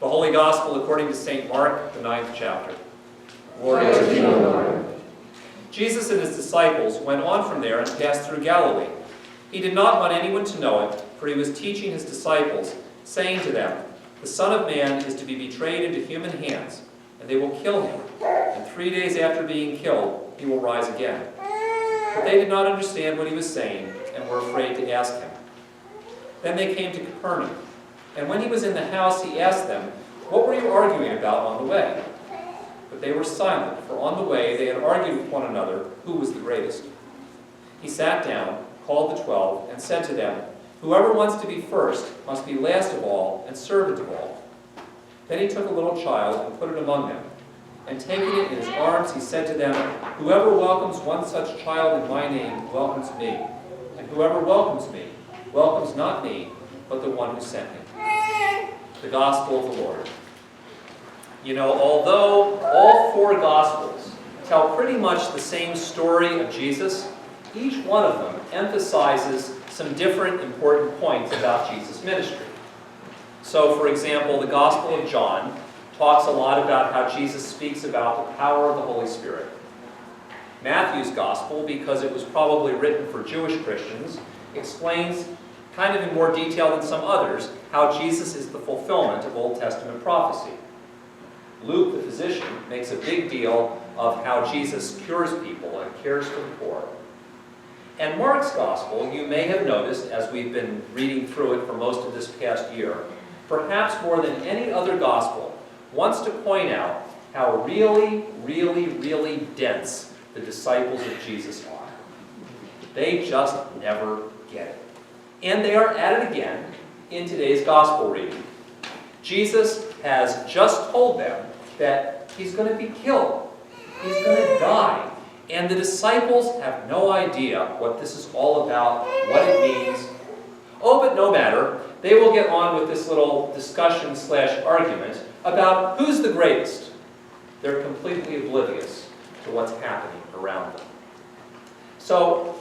The Holy Gospel according to St. Mark, the 9th chapter. Glory to you, Lord. Jesus and his disciples went on from there and passed through Galilee. He did not want anyone to know it, for he was teaching his disciples, saying to them, "The Son of Man is to be betrayed into human hands, and they will kill him, and 3 days after being killed, he will rise again." But they did not understand what he was saying, and were afraid to ask him. Then they came to Capernaum, and when he was in the house, he asked them, "What were you arguing about on the way?" But they were silent, for on the way they had argued with one another who was the greatest. He sat down, called the 12, and said to them, "Whoever wants to be first must be last of all and servant of all." Then he took a little child and put it among them. And taking it in his arms, he said to them, "Whoever welcomes one such child in my name welcomes me. And whoever welcomes me welcomes not me, but the one who sent me." The Gospel of the Lord. You know, although all four Gospels tell pretty much the same story of Jesus, each one of them emphasizes some different important points about Jesus' ministry. So, for example, the Gospel of John talks a lot about how Jesus speaks about the power of the Holy Spirit. Matthew's Gospel, because it was probably written for Jewish Christians, explains kind of in more detail than some others how Jesus is the fulfillment of Old Testament prophecy. Luke, the physician, makes a big deal of how Jesus cures people and cares for the poor. And Mark's Gospel, you may have noticed as we've been reading through it for most of this past year, perhaps more than any other Gospel, wants to point out how really, really, really dense the disciples of Jesus are. They just never get it. And they are at it again in today's Gospel reading. Jesus has just told them that he's going to be killed. He's going to die. And the disciples have no idea what this is all about, what it means. Oh, but no matter. They will get on with this little discussion/argument about who's the greatest. They're completely oblivious to what's happening around them. So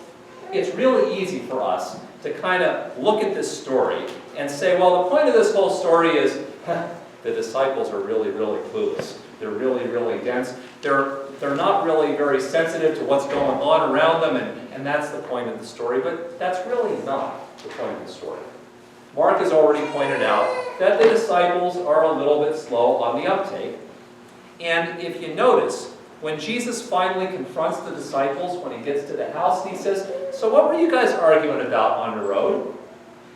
it's really easy for us to kind of look at this story and say, well, the point of this whole story is the disciples are really, really clueless. They're really, really dense. They're not really very sensitive to what's going on around them, and that's the point of the story. But that's really not the point of the story. Mark has already pointed out that the disciples are a little bit slow on the uptake. And if you notice, when Jesus finally confronts the disciples when he gets to the house, he says, "So what were you guys arguing about on the road?"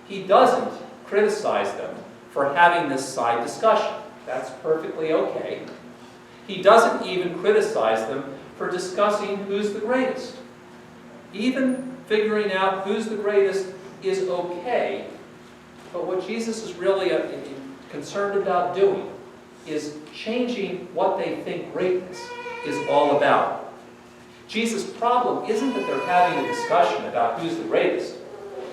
He doesn't criticize them for having this side discussion. That's perfectly okay. He doesn't even criticize them for discussing who's the greatest. Even figuring out who's the greatest is okay, but what Jesus is really concerned about doing is changing what they think greatness is all about. Jesus' problem isn't that they're having a discussion about who's the greatest.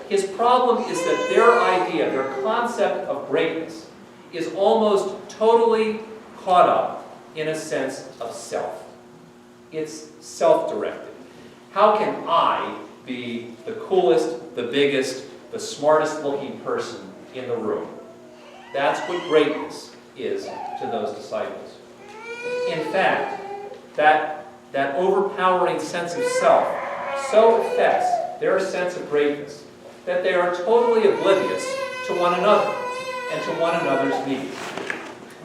His problem is that their idea, their concept of greatness, is almost totally caught up in a sense of self. It's self-directed. How can I be the coolest, the biggest, the smartest looking person in the room? That's what greatness is to those disciples. In fact, that overpowering sense of self so affects their sense of greatness that they are totally oblivious to one another and to one another's needs.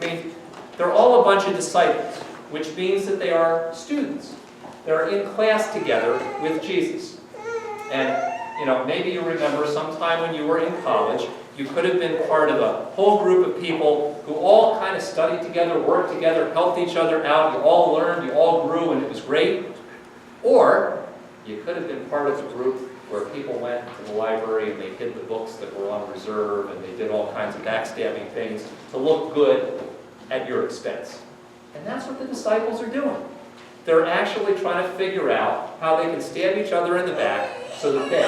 I mean, they're all a bunch of disciples, which means that they are students. They're in class together with Jesus. And, maybe you remember sometime when you were in college, you could have been part of a whole group of people who all kind of studied together, worked together, helped each other out. You all learned, you all grew, and it was great. Or you could have been part of a group where people went to the library and they hid the books that were on reserve and they did all kinds of backstabbing things to look good at your expense. And that's what the disciples are doing. They're actually trying to figure out how they can stab each other in the back so that they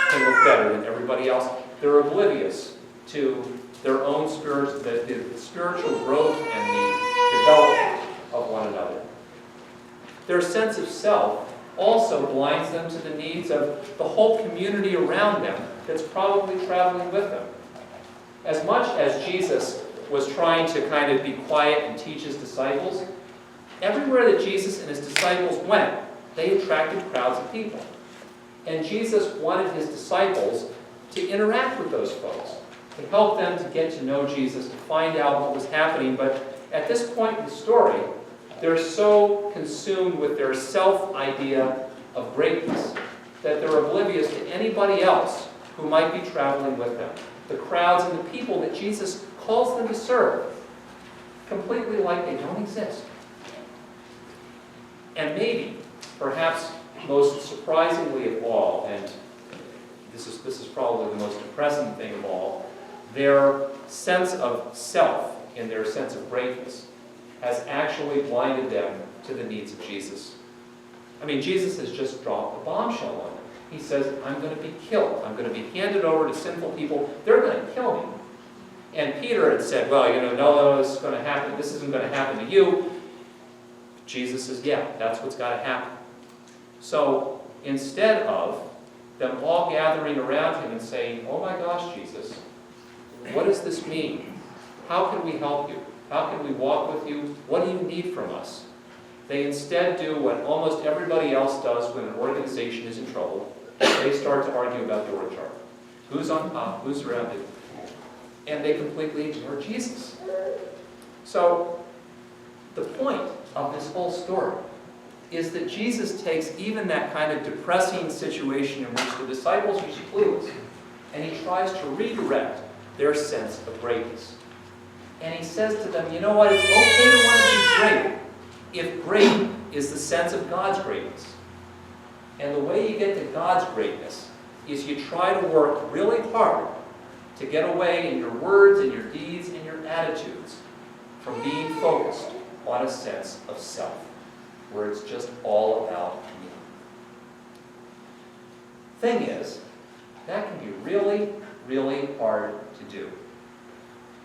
can look better than everybody else. They're oblivious to their own the spiritual growth and the development of one another. Their sense of self also blinds them to the needs of the whole community around them that's probably traveling with them. As much as Jesus was trying to kind of be quiet and teach his disciples, everywhere that Jesus and his disciples went, they attracted crowds of people. And Jesus wanted his disciples to interact with those folks, to help them to get to know Jesus, to find out what was happening. But at this point in the story, they're so consumed with their self-idea of greatness that they're oblivious to anybody else who might be traveling with them. The crowds and the people that Jesus calls them to serve, completely like they don't exist. And maybe, perhaps most surprisingly of all, and this is probably the most depressing thing of all, their sense of self and their sense of greatness has actually blinded them to the needs of Jesus. I mean, Jesus has just dropped a bombshell on them. He says, I'm going to be killed. I'm going to be handed over to sinful people. They're going to kill me. And Peter had said, well, no, this is going to happen. This isn't going to happen to you. Jesus says, yeah, that's what's got to happen. So instead of them all gathering around him and saying, oh my gosh, Jesus, what does this mean? How can we help you? How can we walk with you? What do you need from us? They instead do what almost everybody else does when an organization is in trouble. They start to argue about the org chart. Who's on top? Who's around it? And they completely ignore Jesus. So the point of this whole story is that Jesus takes even that kind of depressing situation in which the disciples used to clueless, and he tries to redirect their sense of greatness. And he says to them, you know what, it's okay to want to be great if great is the sense of God's greatness. And the way you get to God's greatness is you try to work really hard to get away in your words and your deeds and your attitudes from being focused on a sense of self, where it's just all about me. Thing is, that can be really, really hard to do.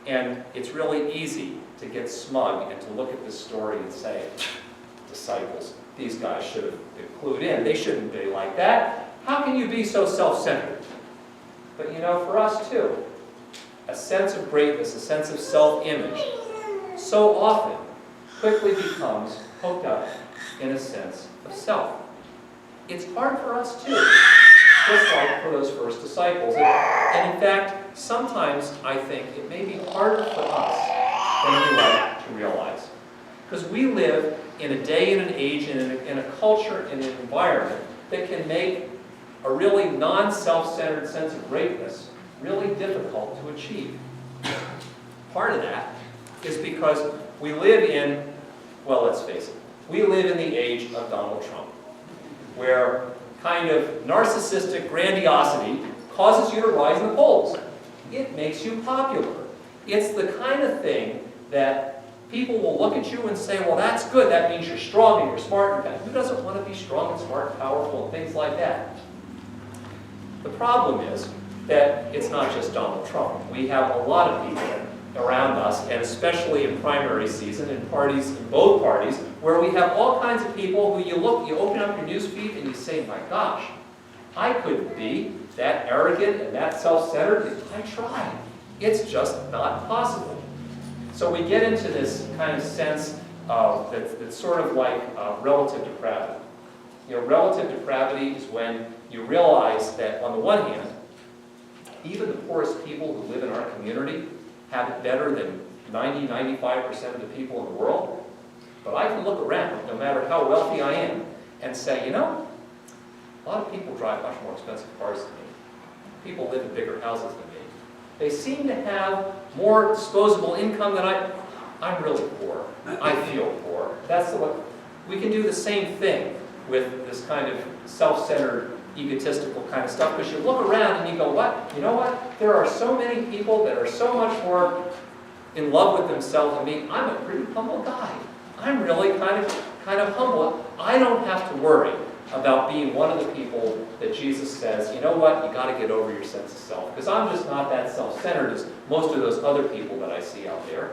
And it's really easy to get smug and to look at this story and say, disciples, these guys should have been clued in. They shouldn't be like that. How can you be so self-centered? But for us too, a sense of greatness, a sense of self-image, so often quickly becomes hooked up in a sense of self. It's hard for us too, just like for those first disciples. And in fact, sometimes I think it may be harder for us than we like to realize. Because we live in a day and an age and in a culture and an environment that can make a really non-self-centered sense of greatness really difficult to achieve. Part of that is because we live in, well, let's face it, we live in the age of Donald Trump, where kind of narcissistic grandiosity causes you to rise in the polls. It makes you popular. It's the kind of thing that people will look at you and say, well, that's good. That means you're strong and you're smart. And who doesn't want to be strong and smart and powerful and things like that? The problem is that it's not just Donald Trump. We have a lot of people around us, and especially in primary season, in parties, in both parties, where we have all kinds of people who you open up your news feed and you say, my gosh, I couldn't be that arrogant and that self-centered if I tried. It's just not possible. So we get into this kind of sense of that's sort of like relative depravity. Relative depravity is when you realize that on the one hand, even the poorest people who live in our community have it better than 90-95% of the people in the world. But I can look around, no matter how wealthy I am, and say, a lot of people drive much more expensive cars than me. People live in bigger houses than me. They seem to have more disposable income than I'm really poor. I feel poor. That's the way. We can do the same thing with this kind of self-centered, egotistical kind of stuff, because you look around and you go, what? You know what? There are so many people that are so much more in love with themselves than me. I'm a pretty humble guy. I'm really kind of humble. I don't have to worry about being one of the people that Jesus says, you know what, you got to get over your sense of self, because I'm just not that self-centered as most of those other people that I see out there.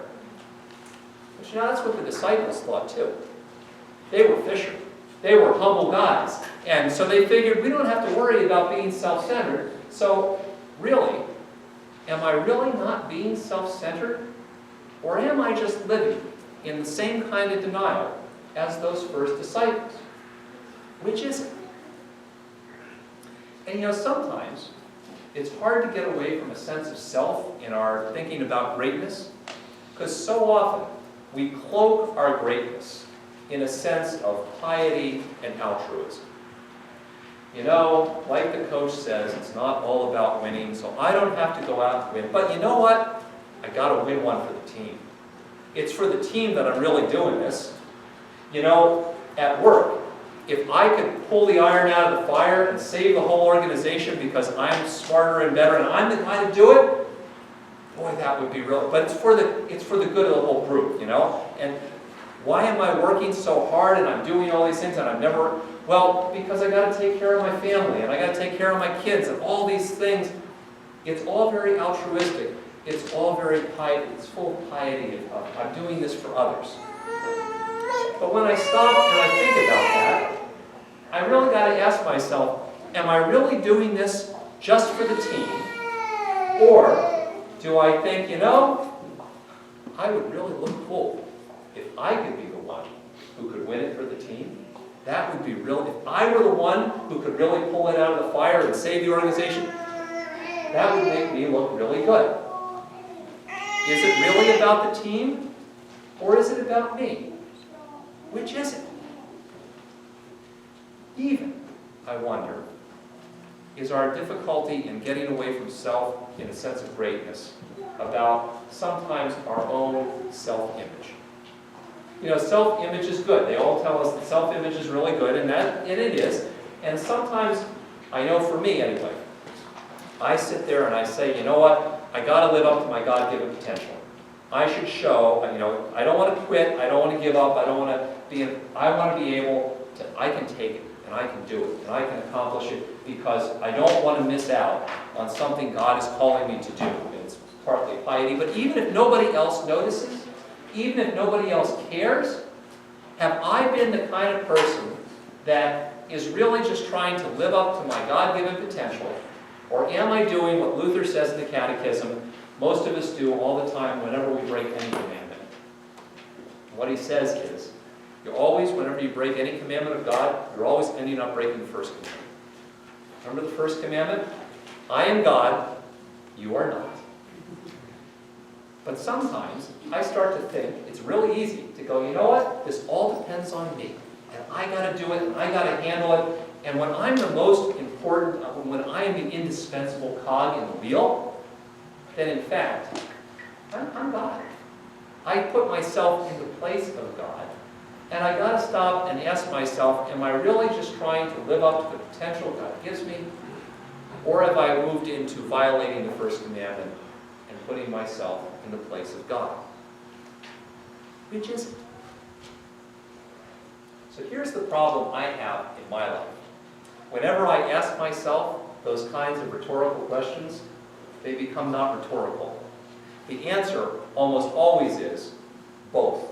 But that's what the disciples thought too. They were fishermen. They were humble guys. And so they figured, we don't have to worry about being self-centered. So really, am I really not being self-centered? Or am I just living in the same kind of denial as those first disciples? Which is it? And sometimes it's hard to get away from a sense of self in our thinking about greatness, because so often we cloak our greatness in a sense of piety and altruism. Like the coach says, it's not all about winning, so I don't have to go out and win. But you know what? I got to win one for the team. It's for the team that I'm really doing this. At work, if I could pull the iron out of the fire and save the whole organization because I'm smarter and better and I'm the guy to do it, boy, that would be real. But it's for the good of the whole group, And why am I working so hard and I'm doing all these things and I'm never... Well, because I got to take care of my family and I got to take care of my kids and all these things. It's all very altruistic. It's all very piety. It's full of piety. I'm doing this for others. But when I stop and I think about that, I really got to ask myself, am I really doing this just for the team? Or do I think, I would really look cool if I could be the one who could win it for the team? That would be real. If I were the one who could really pull it out of the fire and save the organization, that would make me look really good. Is it really about the team? Or is it about me? Which is it? Even, I wonder, is our difficulty in getting away from self in a sense of greatness about sometimes our own self-image. Self-image is good. They all tell us that self-image is really good, and it is. And sometimes, I know for me anyway, I sit there and I say, you know what? I got to live up to my God-given potential. I should show, I don't want to quit. I don't want to give up. I want to be able to, I can take it, and I can do it, and I can accomplish it because I don't want to miss out on something God is calling me to do. It's partly piety, but even if nobody else notices, even if nobody else cares, have I been the kind of person that is really just trying to live up to my God-given potential? Or am I doing what Luther says in the Catechism, most of us do all the time whenever we break any commandment? What he says is, whenever you break any commandment of God, you're always ending up breaking the first commandment. Remember the first commandment? I am God, you are not. But sometimes I start to think it's really easy to go, you know what? This all depends on me. And I got to do it, and I got to handle it. And when I'm the most important, when I am the indispensable cog in the wheel, then in fact, I'm God. I put myself in the place of God. And I got to stop and ask myself, am I really just trying to live up to the potential God gives me? Or have I moved into violating the first commandment and putting myself in the place of God? Which is it? So here's the problem I have in my life. Whenever I ask myself those kinds of rhetorical questions, they become not rhetorical. The answer almost always is both.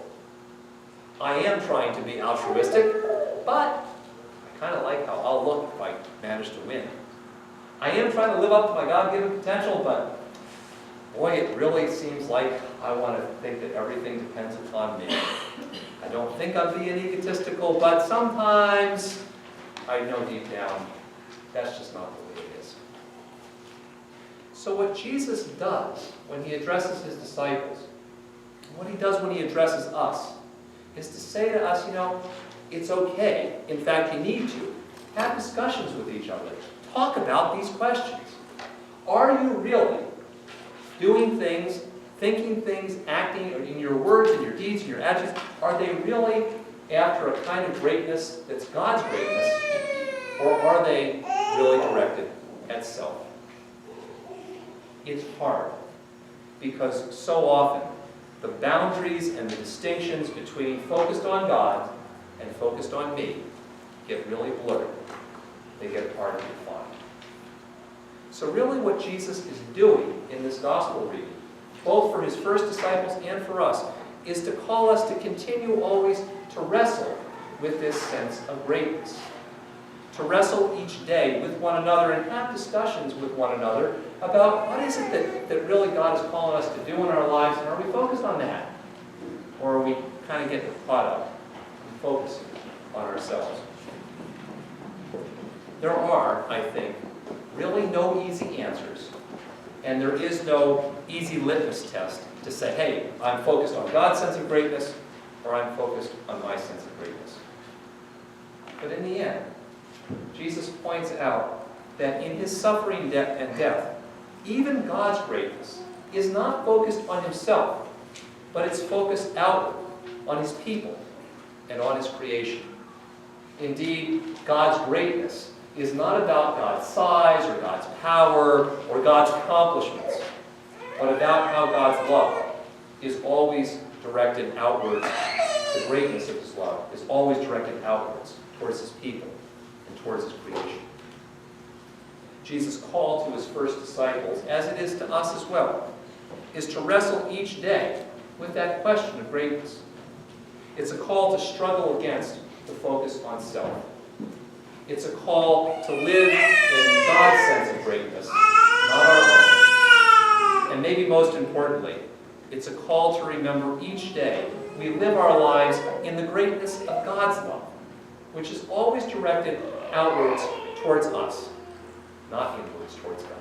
I am trying to be altruistic, but I kind of like how I'll look if I manage to win. I am trying to live up to my God-given potential, but boy, it really seems like I want to think that everything depends upon me. I don't think I'm being egotistical, but sometimes I know deep down that's just not the way it is. So what Jesus does when he addresses his disciples, and what he does when he addresses us, is to say to us, it's okay. In fact, you need to have discussions with each other. Talk about these questions. Are you really doing things, thinking things, acting in your words and your deeds and your actions? Are they really after a kind of greatness that's God's greatness, or are they really directed at self? It's hard, because so often the boundaries and the distinctions between focused on God and focused on me get really blurred. They get hard to define. So really what Jesus is doing in this gospel reading, both for his first disciples and for us, is to call us to continue always to wrestle with this sense of greatness. to wrestle each day with one another and have discussions with one another about what is it that really God is calling us to do in our lives, and are we focused on that? Or are we kind of getting caught up and focusing on ourselves? There are, I think, really no easy answers, and there is no easy litmus test to say, hey, I'm focused on God's sense of greatness, or I'm focused on my sense of greatness. But in the end, Jesus points out that in his suffering and death, even God's greatness is not focused on himself, but it's focused outward on his people and on his creation. Indeed, God's greatness is not about God's size or God's power or God's accomplishments, but about how God's love is always directed outwards. The greatness of his love is always directed outwards towards his people and towards his creation. Jesus' call to his first disciples, as it is to us as well, is to wrestle each day with that question of greatness. It's a call to struggle against the focus on self. It's a call to live in God's sense of greatness, not our own. And maybe most importantly, it's a call to remember each day we live our lives in the greatness of God's love, which is always directed outwards towards us, not inwards towards God.